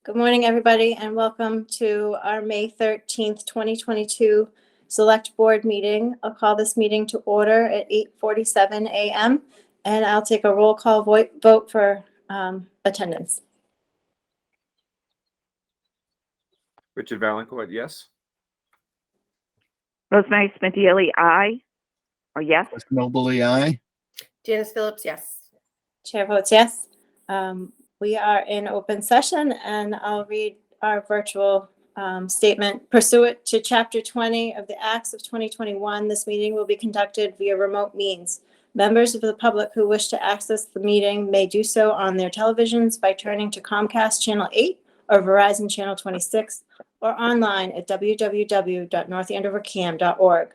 Good morning, everybody, and welcome to our May 13th, 2022 Select Board meeting. I'll call this meeting to order at 8:47 a.m. and I'll take a roll call vote for attendance. Richard Valancourt, yes. Rosemary Smith-Yelly, aye. Or yes? Mobley, aye. Janice Phillips, yes. Chair votes yes. We are in open session, and I'll read our virtual statement. Pursuant to Chapter 20 of the Acts of 2021, this meeting will be conducted via remote means. Members of the public who wish to access the meeting may do so on their televisions by turning to Comcast Channel 8 or Verizon Channel 26, or online at www.northandovercam.org.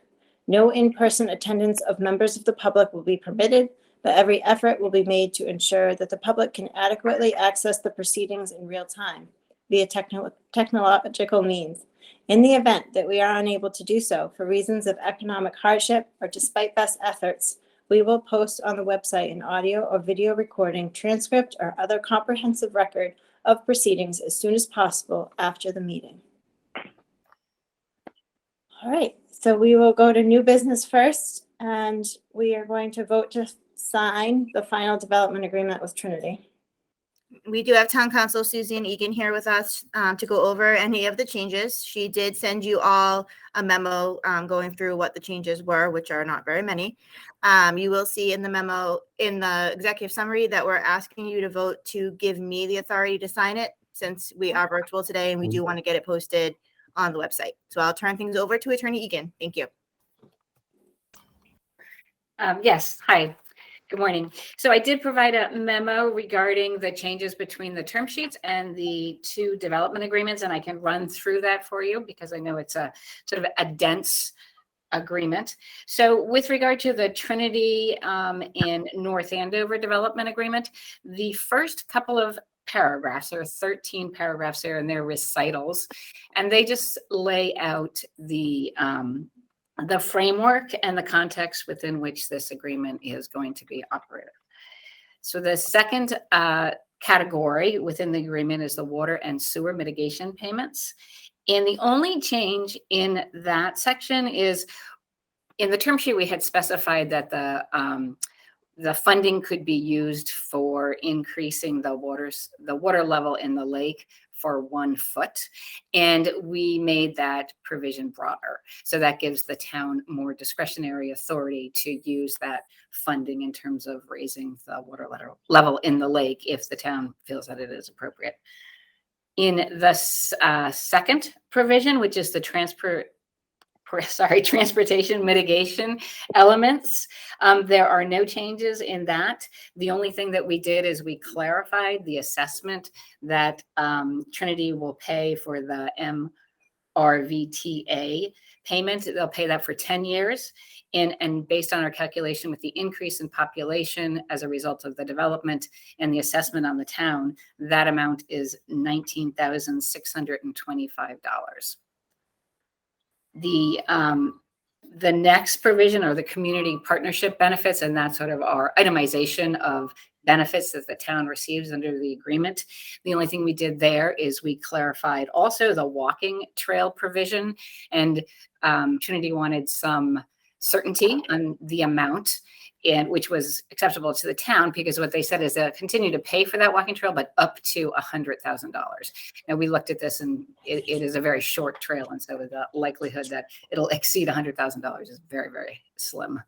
No in-person attendance of members of the public will be permitted, but every effort will be made to ensure that the public can adequately access the proceedings in real time via technological means. In the event that we are unable to do so for reasons of economic hardship or despite best efforts, we will post on the website an audio or video recording, transcript, or other comprehensive record of proceedings as soon as possible after the meeting. All right, so we will go to new business first, and we are going to vote to sign the final development agreement with Trinity. We do have Town Council Susan Egan here with us to go over any of the changes. She did send you all a memo going through what the changes were, which are not very many. You will see in the memo, in the executive summary, that we're asking you to vote to give me the authority to sign it, since we are virtual today and we do want to get it posted on the website. So I'll turn things over to Attorney Egan. Thank you. Yes, hi. Good morning. So I did provide a memo regarding the changes between the term sheets and the two development agreements, and I can run through that for you because I know it's a sort of a dense agreement. So with regard to the Trinity and North Andover development agreement, the first couple of paragraphs, there are 13 paragraphs there, and they're recitals, and they just lay out the framework and the context within which this agreement is going to be operated. So the second category within the agreement is the water and sewer mitigation payments. And the only change in that section is in the term sheet, we had specified that the funding could be used for increasing the water level in the lake for 1 foot. And we made that provision broader. So that gives the town more discretionary authority to use that funding in terms of raising the water level in the lake if the town feels that it is appropriate. In the second provision, which is the transportation mitigation elements. There are no changes in that. The only thing that we did is we clarified the assessment that Trinity will pay for the MRVTA payment. They'll pay that for 10 years. And based on our calculation with the increase in population as a result of the development and the assessment on the town, that amount is $19,625. The next provision are the community partnership benefits, and that's sort of our itemization of benefits that the town receives under the agreement. The only thing we did there is we clarified also the walking trail provision, and Trinity wanted some certainty on the amount, and which was acceptable to the town, because what they said is they'll continue to pay for that walking trail, but up to $100,000. Now we looked at this, and it is a very short trail, and so the likelihood that it'll exceed $100,000 is very, very slim.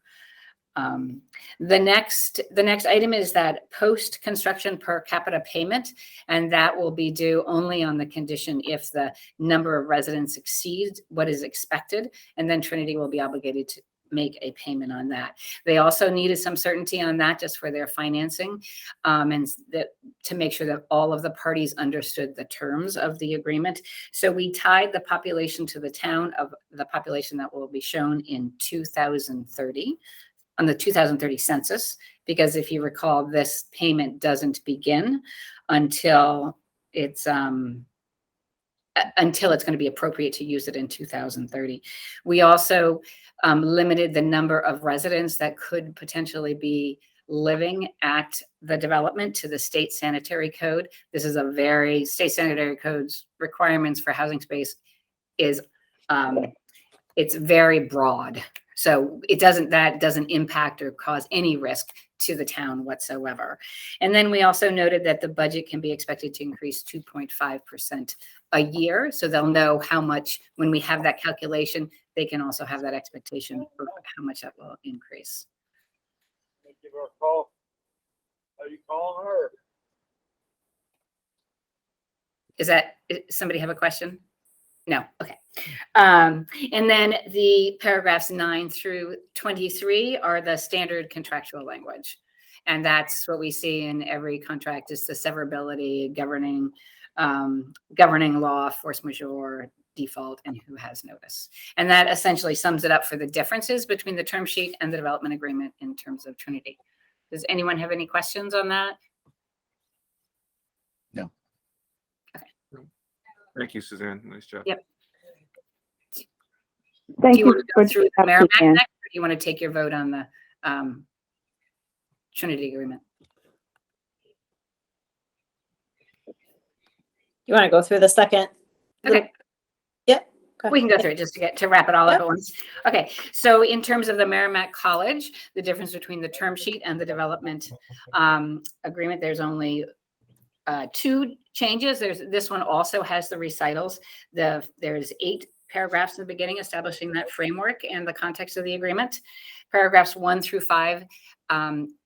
The next item is that post-construction per capita payment, and that will be due only on the condition if the number of residents exceeds what is expected, and then Trinity will be obligated to make a payment on that. They also needed some certainty on that just for their financing, and that to make sure that all of the parties understood the terms of the agreement. So we tied the population to the town of the population that will be shown in 2030 on the 2030 census, because if you recall, this payment doesn't begin until it's going to be appropriate to use it in 2030. We also limited the number of residents that could potentially be living at the development to the state sanitary code. This is a very state sanitary code's requirements for housing space is it's very broad. So that doesn't impact or cause any risk to the town whatsoever. And then we also noted that the budget can be expected to increase 2.5% a year. So they'll know how much, when we have that calculation, they can also have that expectation for how much that will increase. Give her a call. Are you calling her? Somebody have a question? No, okay. And then the paragraphs 9 through 23 are the standard contractual language. And that's what we see in every contract is the severability, governing law, force majeure, default, and who has notice. And that essentially sums it up for the differences between the term sheet and the development agreement in terms of Trinity. Does anyone have any questions on that? Thank you, Suzanne. Nice job. Yep. Thank Do you want you to go for through the that, Merrimack Suzanne. next, or do you want to take your vote on the Trinity agreement? You want to go through the second? Okay. Yep. We can go through it just to wrap it all up Yep. at once. Okay, so in terms of the Merrimack College, the difference between the term sheet and the development agreement, there's only 2 changes. This one also has the recitals. There's 8 paragraphs in the beginning establishing that framework and the context of the agreement. Paragraphs 1 through 5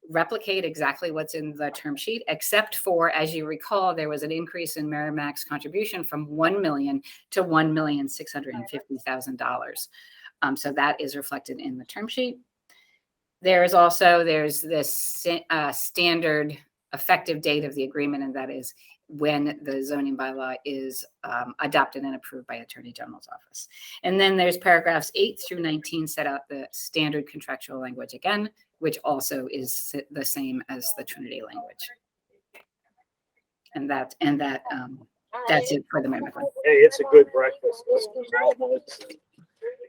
replicate exactly what's in the term sheet, except for, as you recall, there was an increase in Merrimack's contribution from $1 million to $1,650,000. So that is reflected in the term sheet. There's this standard effective date of the agreement, and that is when the zoning bylaw is adopted and approved by Attorney General's office. And then there's paragraphs 8 through 19 set out the standard contractual language again, which also is the same as the Trinity language. And that's it for the Merrimack one. Hey, it's a good breakfast. Let's go almost. They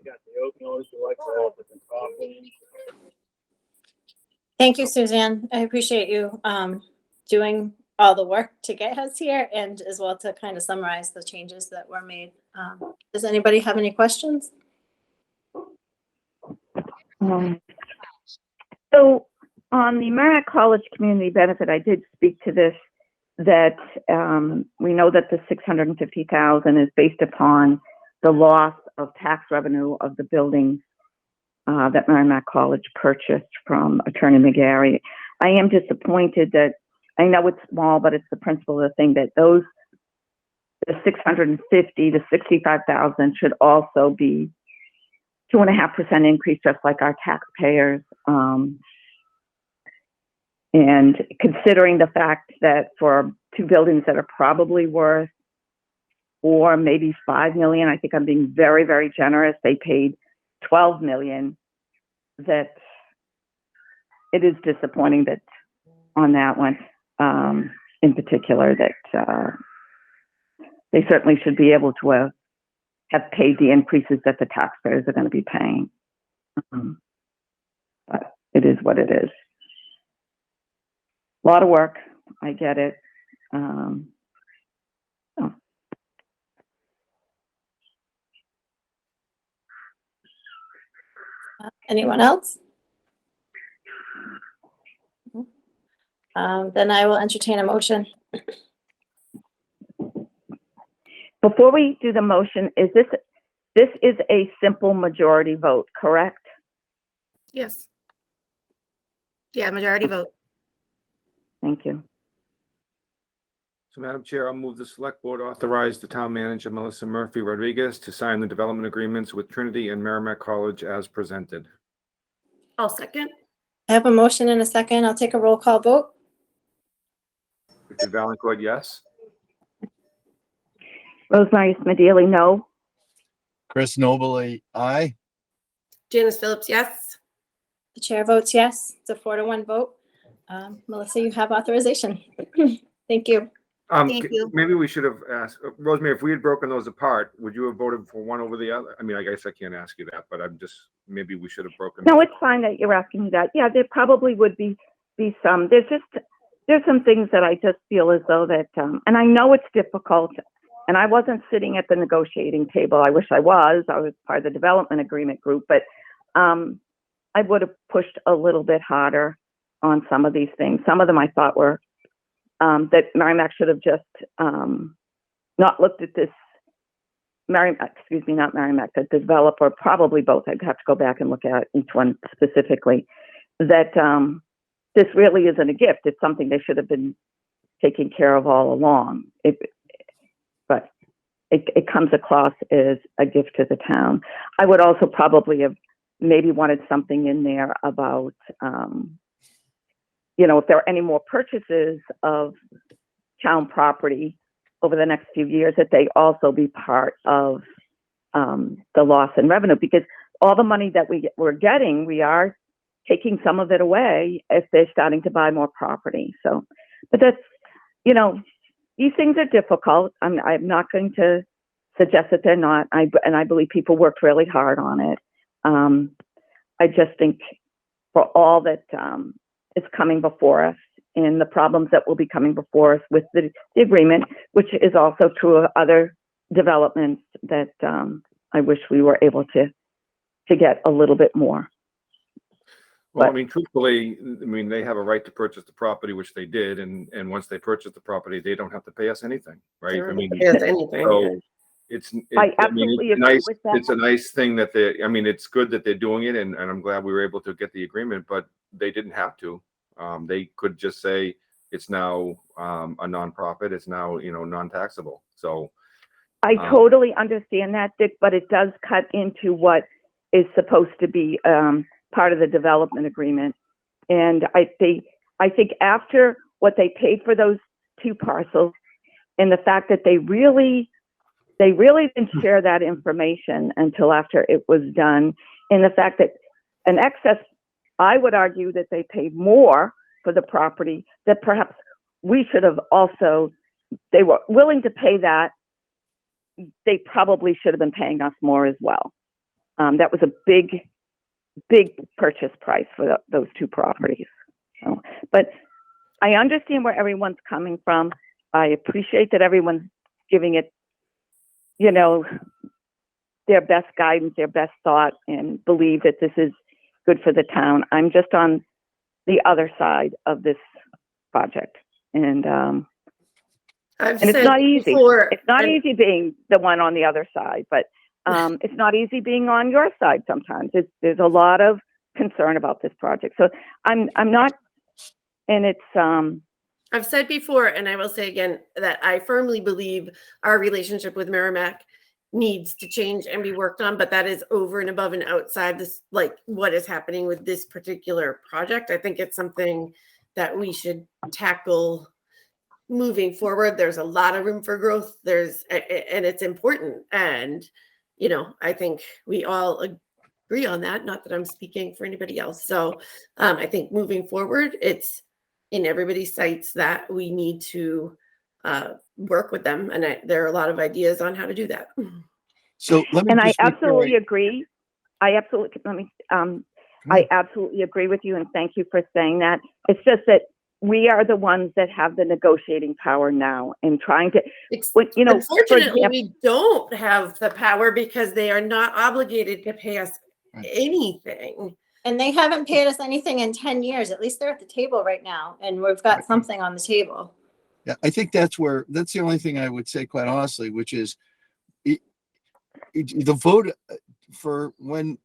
got the oat notes. You like to have the coffee. Thank you, Suzanne. I appreciate you doing all the work to get us here and as well to kind of summarize the changes that were made. Does anybody have any questions? So on the Merrimack College community benefit, I did speak to this, that we know that the $650,000 is based upon the loss of tax revenue of the buildings that Merrimack College purchased from Attorney McGarry. I am disappointed that, I know it's small, but it's the principle of the thing that the $650,000 to $65,000 should also be 2.5% increase, just like our taxpayers. And considering the fact that for 2 buildings that are probably worth or maybe $5 million, I think I'm being very, very generous. They paid $12 million. That it is disappointing that on that one, in particular, that they certainly should be able to have paid the increases that the taxpayers are going to be paying. But it is what it is. A lot of work. I get it. Anyone else? Then I will entertain a motion. Before we do the motion, this is a simple majority vote, correct? Yes. Yeah, majority vote. Thank you. So, Madam Chair, I'll move the Select Board authorize the Town Manager, Melissa Murphy Rodriguez, to sign the development agreements with Trinity and Merrimack College as presented. I'll second. I have a motion and a second. I'll take a roll call vote. Richard Valencourt, yes. Rosemary Smedili, no. Chris Nobley, aye. Janice Phillips, yes. The chair votes yes. It's a 4-1 vote. Melissa, you have authorization. Thank you. Thank you. Maybe we should have asked, Rosemary, if we had broken those apart, would you have voted for one over the other? I mean, I guess I can't ask you that, but maybe we should have broken. No, those it's fine that you're asking me that. Yeah, there probably would be be some, there's some things that I just feel as though that, and I know it's difficult, and I wasn't sitting at the negotiating table. I wish I was part of the development agreement group, but I would have pushed a little bit harder on some of these things. Some of them I thought were, that Merrimack should have just not looked at this, not Merrimack, the developer, probably both. I'd have to go back and look at each one specifically, that this really isn't a gift. It's something they should have been taking care of all along. But it comes across as a gift to the town. I would also probably have maybe wanted something in there about, if there are any more purchases of town property over the next few years, that they also be part of the loss in revenue, because all the money that we're getting, we are taking some of it away if they're starting to buy more property. So, but that's, these things are difficult. I'm not going to suggest that they're not. I believe people worked really hard on it. I just think for all that is coming before us and the problems that will be coming before us with the agreement, which is also true of other developments, that I wish we were able to get a little bit more. Well, I mean, truthfully, they have a right to purchase the property, which they did, and once they purchase the property, they don't have to pay us anything, right? So I absolutely agree with that. It's a nice thing that it's good that they're doing it, and I'm glad we were able to get the agreement, but they didn't have to. They could just say it's now a nonprofit, it's now, non-taxable. So I totally understand that, Dick, but it does cut into what is supposed to be part of the development agreement. And I think after what they paid for those two parcels, and the fact that they really didn't share that information until after it was done, and the fact that an excess, I would argue that they paid more for the property, that perhaps we should have also, they were willing to pay that. They probably should have been paying us more as well. That was a big purchase price for those two properties. So, but I understand where everyone's coming from. I appreciate that everyone's giving it, their best guidance, their best thought, and believe that this is good for the town. I'm just on the other side of this project, and it's not easy. It's not easy being the one on the other side, but it's not easy being on your side sometimes. There's a lot of concern about this project. So I'm not, and it's I've said before, and I will say again, that I firmly believe our relationship with Merrimack needs to change and be worked on, but that is over and above and outside this, like what is happening with this particular project. I think it's something that we should tackle moving forward. There's a lot of room for growth. And it's important. And I think we all agree on that. Not that I'm speaking for anybody else. So I think moving forward, it's in everybody's sights that we need to work with them. And there are a lot of ideas on how to do that. So let me. And I absolutely agree. I absolutely agree with you, and thank you for saying that. It's just that we are the ones that have the negotiating power now, and trying to, unfortunately, we don't have the power because they are not obligated to pay us anything. And they haven't paid us anything in 10 years. At least they're at the table right now, and we've got something on the table. Yeah, I think that's the only thing I would say, quite honestly, which is the vote for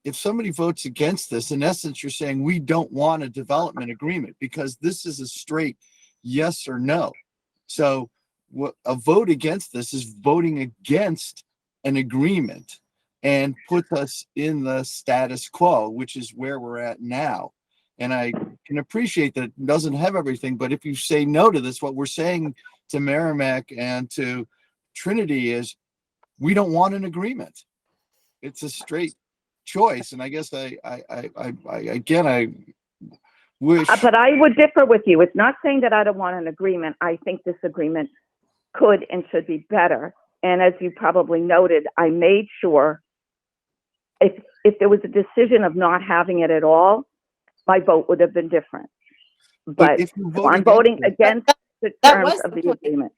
if somebody votes against this, in essence, you're saying we don't want a development agreement, because this is a straight yes or no. So a vote against this is voting against an agreement and puts us in the status quo, which is where we're at now. And I can appreciate that it doesn't have everything, but if you say no to this, what we're saying to Merrimack and to Trinity is we don't want an agreement. It's a straight choice. And I guess I wish. But I would differ with you. It's not saying that I don't want an agreement. I think this agreement could and should be better. And as you probably noted, I made sure if there was a decision of not having it at all, my vote would have been different. But if you so vote I'm voting against against the that terms was of the the point. agreement.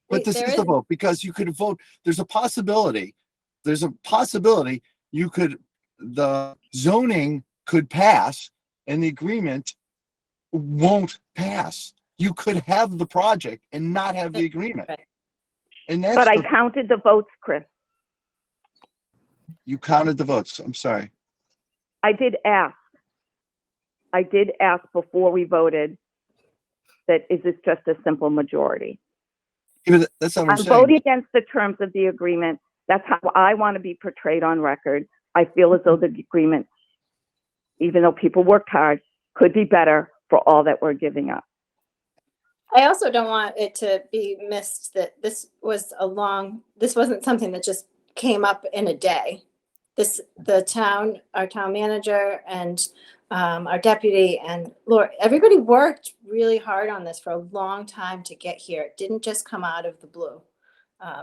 But this There is the vote, because you could vote, there's a possibility the zoning could pass and the agreement won't pass. You could have the project and not have the agreement. Right. And that's, But I counted the votes, Chris. you counted the votes. I'm sorry. I did ask before we voted that, is this just a simple majority? Even that's what I'm I'm saying. voting against the terms of the agreement. That's how I want to be portrayed on record. I feel as though the agreement, even though people worked hard, could be better for all that we're giving up. I also don't want it to be missed that this wasn't something that just came up in a day. Our town manager and our deputy and Laura, everybody worked really hard on this for a long time to get here. It didn't just come out of the blue.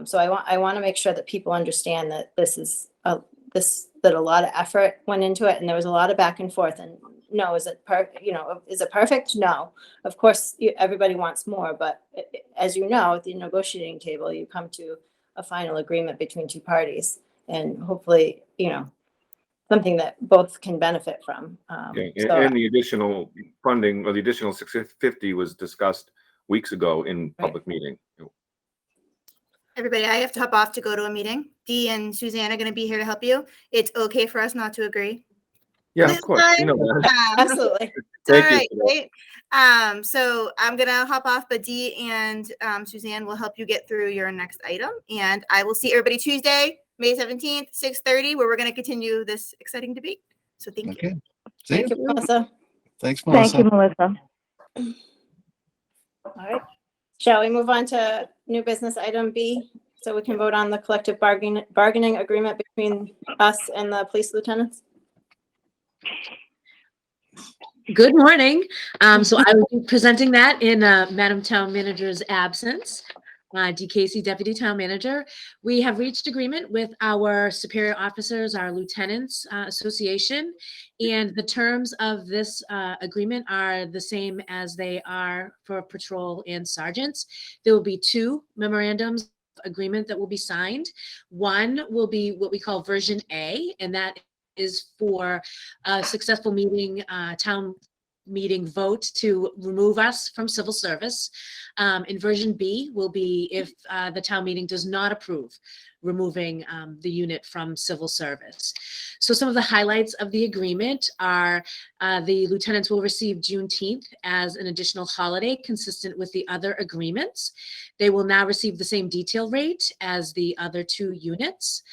So I want to make sure that people understand that that a lot of effort went into it, and there was a lot of back and forth. And no, is it perfect? No, of course everybody wants more, but as you know, at the negotiating table, you come to a final agreement between two parties, and hopefully, something that both can benefit from. And the additional funding, or the additional 650 was discussed weeks ago in public meeting. Everybody, I have to hop off to go to a meeting. Dee and Suzanne are going to be here to help you. It's okay for us not to agree. Yeah, This of course. You know that. Absolutely. All Thank you right, for that. great. So I'm gonna hop off, but Dee and Suzanne will help you get through your next item, and I will see everybody Tuesday, May 17th, 6:30, where we're gonna continue this exciting debate. So thank you. Okay. See Thank you. you, Melissa. Thanks, Melissa. Thank you, Melissa. All right. Shall we move on to new business item B, so we can vote on the collective bargaining agreement between us and the police lieutenants? Good morning. So I will be presenting that in Madam Town Manager's absence. D. Casey, Deputy Town Manager. We have reached agreement with our superior officers, our lieutenants association, and the terms of this agreement are the same as they are for patrol and sergeants. There will be two memorandums of agreement that will be signed. One will be what we call version A, and that is for a successful town meeting vote to remove us from civil service. And version B will be if the town meeting does not approve removing the unit from civil service. So some of the highlights of the agreement are the lieutenants will receive Juneteenth as an additional holiday consistent with the other agreements. They will now receive the same detail rate as the other two units.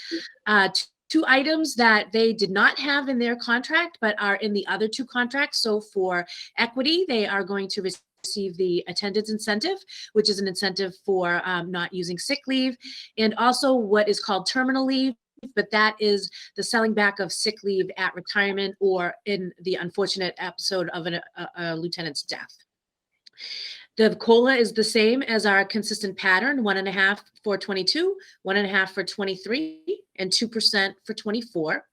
Two items that they did not have in their contract, but are in the other two contracts. So for equity, they are going to receive the attendance incentive, which is an incentive for not using sick leave, and also what is called terminal leave, but that is the selling back of sick leave at retirement or in the unfortunate episode of a lieutenant's death. The COLA is the same as our consistent pattern, 1.5 for 22, 1.5 for 23, and 2% for 24.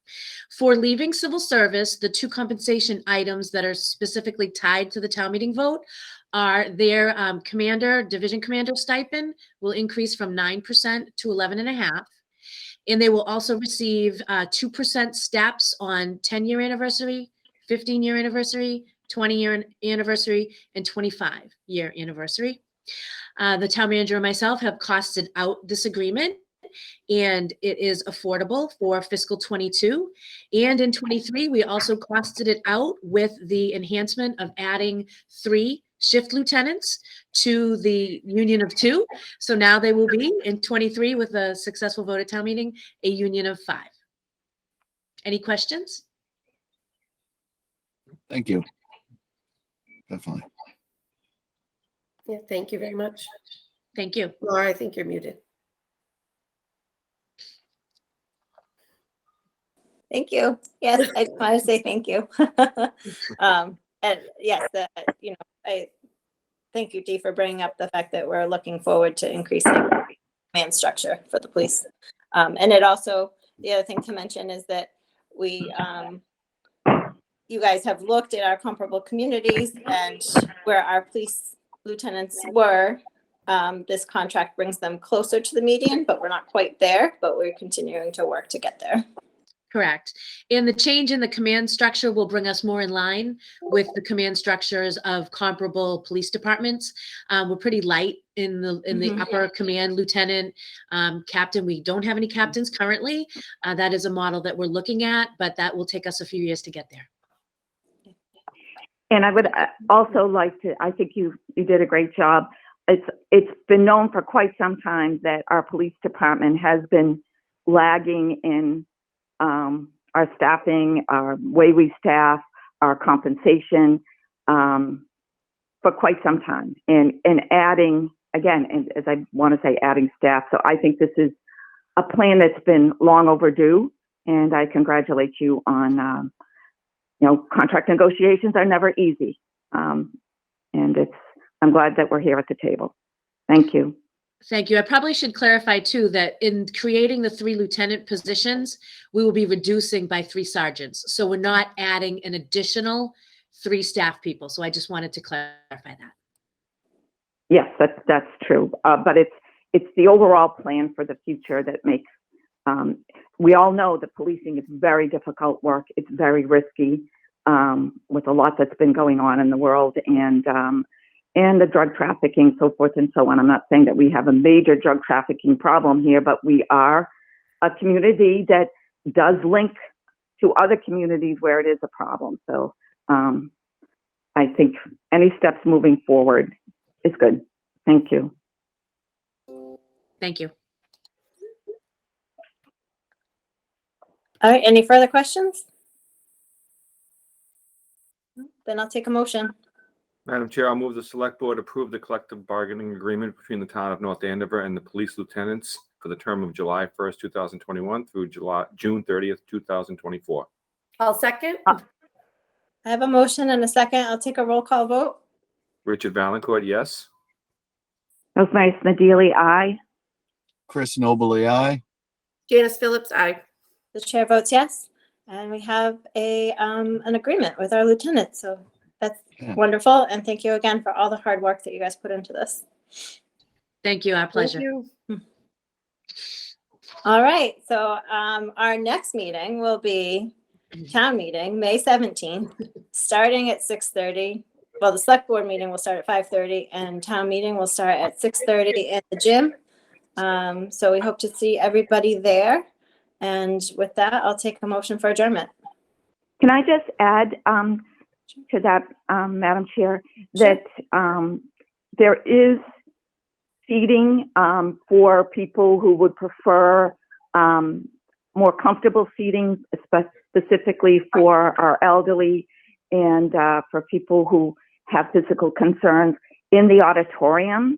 For leaving civil service, the two compensation items that are specifically tied to the town meeting vote are their division commander stipend will increase from 9% to 11.5%. And they will also receive 2% steps on 10-year anniversary, 15-year anniversary, 20-year anniversary, and 25-year anniversary. The town manager and myself have costed out this agreement, and it is affordable for fiscal 22. And in 23, we also costed it out with the enhancement of adding 3 shift lieutenants to the union of 2. So now they will be in 23 with a successful vote at town meeting, a union of 5. Any questions? Thank you. Definitely. Yeah, thank you very much. Thank you. Laura, I think you're muted. Thank you. Yes, I just want to say thank you. And yes, I thank you, Dee, for bringing up the fact that we're looking forward to increasing command structure for the police. And it also, the other thing to mention is that we you guys have looked at our comparable communities and where our police lieutenants were, this contract brings them closer to the median, but we're not quite there, but we're continuing to work to get there. Correct. And the change in the command structure will bring us more in line with the command structures of comparable police departments. We're pretty light in the Mhm. upper command, lieutenant, captain. We don't have any captains currently. That is a model that we're looking at, but that will take us a few years to get there. And I would also like to, I think you did a great job. It's been known for quite some time that our police department has been lagging in our staffing, our way we staff, our compensation for quite some time. And adding, again, and as I want to say, adding staff. So I think this is a plan that's been long overdue. And I congratulate you on, contract negotiations are never easy. And I'm glad that we're here at the table. Thank you. Thank you. I probably should clarify too, that in creating the 3 lieutenant positions, we will be reducing by 3 sergeants. So we're not adding an additional 3 staff people. So I just wanted to clarify that. Yes, that's true. But it's the overall plan for the future that makes, we all know that policing is very difficult work. It's very risky with a lot that's been going on in the world and the drug trafficking, so forth and so on. I'm not saying that we have a major drug trafficking problem here, but we are a community that does link to other communities where it is a problem. So I think any steps moving forward is good. Thank you. Thank you. All right, any further questions? Then I'll take a motion. Madam Chair, I'll move the select board approve the collective bargaining agreement between the town of North Andover and the police lieutenants for the term of July 1st, 2021 through June 30th, 2024. I'll second. I have a motion and a second. I'll take a roll call vote. Richard Valencourt, yes. Rosemary Smedili, aye. Chris Nobley, aye. Janice Phillips, aye. The chair votes yes. And we have an agreement with our lieutenant. So that's wonderful. And thank you again for all the hard work that you guys put into this. Thank you. Our pleasure. Thank you. All right. So our next meeting will be town meeting, May 17th, starting at 6:30. Well, the select board meeting will start at 5:30 and town meeting will start at 6:30 in the gym. So we hope to see everybody there. And with that, I'll take a motion for adjournment. Can I just add to that, Madam Chair, that there is seating for people who would prefer more comfortable seating, specifically for our elderly and for people who have physical concerns in the auditorium.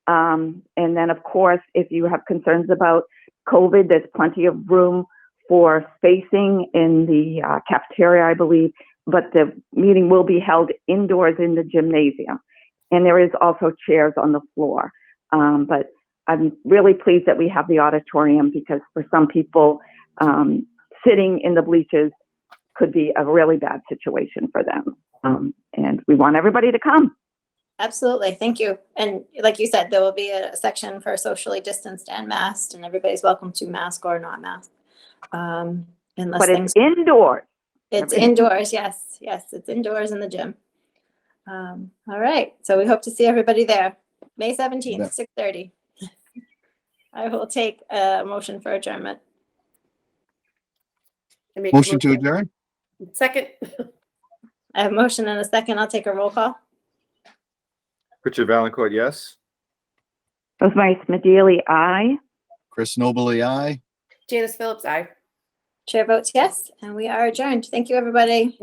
And then, of course, if you have concerns about COVID, there's plenty of room for spacing in the cafeteria, I believe, but the meeting will be held indoors in the gymnasium. And there is also chairs on the floor. But I'm really pleased that we have the auditorium because for some people, sitting in the bleachers could be a really bad situation for them. And we want everybody to come. Absolutely. Thank you. And like you said, there will be a section for socially distanced and masked, and everybody's welcome to mask or not mask. Unless But it's indoors. It's indoors. Yes. Yes. It's indoors in the gym. All right. So we hope to see everybody there. May 17th, 6:30. I will take a motion for adjournment. I make a Motion to adjourn? Second. I have a motion and a second. I'll take a roll call. Richard Valencourt, yes. Rosemary Smedili, aye. Chris Nobley, aye. Janice Phillips, aye. Chair votes yes, and we are adjourned. Thank you, everybody.